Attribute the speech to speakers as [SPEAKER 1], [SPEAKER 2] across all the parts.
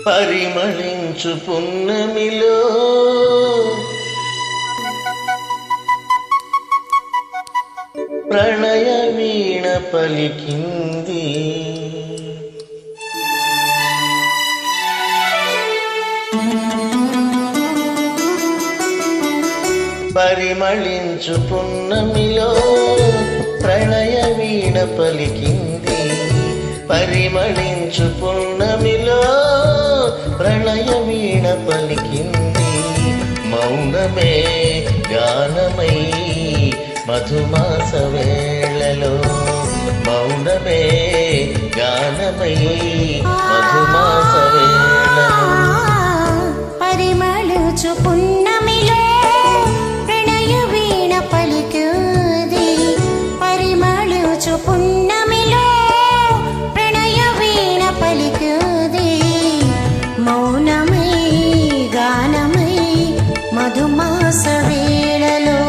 [SPEAKER 1] పరిమళించు పున్నమిలో ప్రణయ వీణ పలికింది. పరిమళించు పున్నమిలో ప్రణయ వీణ పలికింది. పరిమళించు పున్నమిలో ప్రణయ వీణ పలికింది. మౌనమే గానమై మధుమాస వేళలో, మౌనమే గానమై మధుమాస వేళలో.
[SPEAKER 2] పరిమళించు పున్నమిలో ప్రణయ వీణ పలికింది. పరిమళించు పున్నమిలో ప్రణయ వీణ పలికింది. మౌనమై గానమై మధుమాస వేళలో,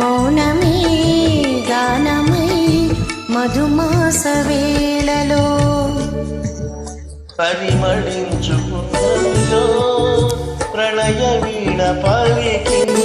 [SPEAKER 2] మౌనమై గానమై మధుమాస వేళలో.
[SPEAKER 1] పరిమళించు పున్నమిలో ప్రణయ వీణ పలికింది.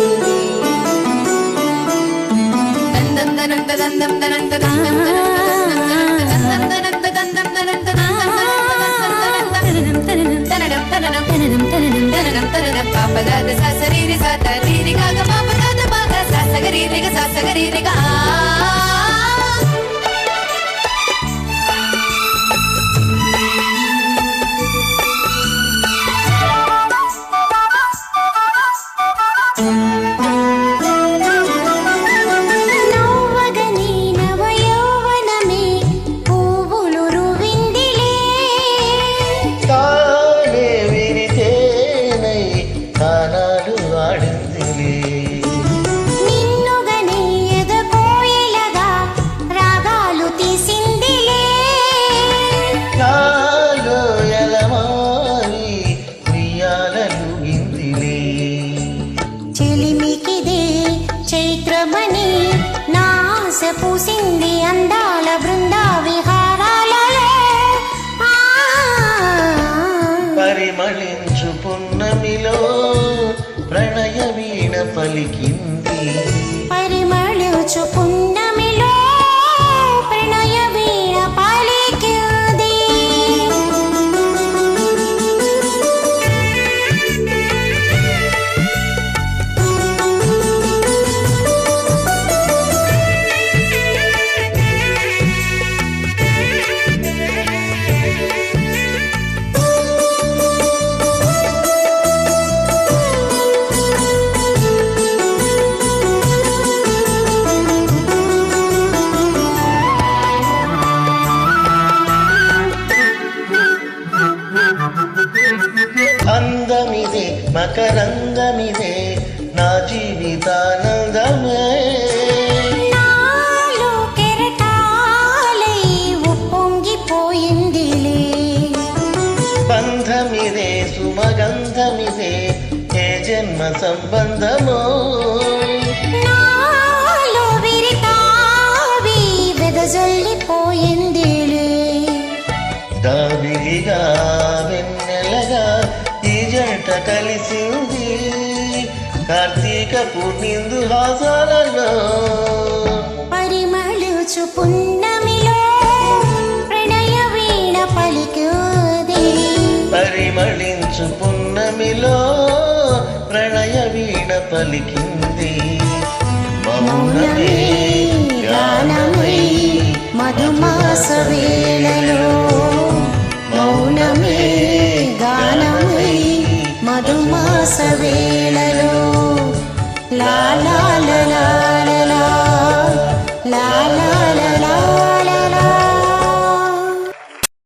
[SPEAKER 2] చైత్రమణి నాస పూసింది అందాల బృంద విహారాలలో.
[SPEAKER 1] పరిమళించు పున్నమిలో ప్రణయ వీణ పలికింది.
[SPEAKER 2] పరిమళించు పున్నమిలో ప్రణయ వీణ పలికింది.
[SPEAKER 1] అందమిదే మకరందమిదే నా జీవితానందమే.
[SPEAKER 2] నాలో కెరటాలై ఉప్పొంగిపోయిందిలే.
[SPEAKER 1] బంధమిదే సుమగంధమిదే ఏ జన్మ సంబంధమో.
[SPEAKER 2] నాలో విరితావి వెదజల్లిపోయిందిలే.
[SPEAKER 1] దావిగా వెన్నెలగా ఈ జంట కలిసింది కార్తీక పూర్ణిందు హాసాలలో.
[SPEAKER 2] పరిమళించు పున్నమిలో ప్రణయ వీణ పలికింది.
[SPEAKER 1] పరిమళించు పున్నమిలో ప్రణయ వీణ పలికింది. మౌనమే గానమై
[SPEAKER 2] మధుమాస వేళలో, మౌనమే గానమై మధుమాస వేళలో. లాల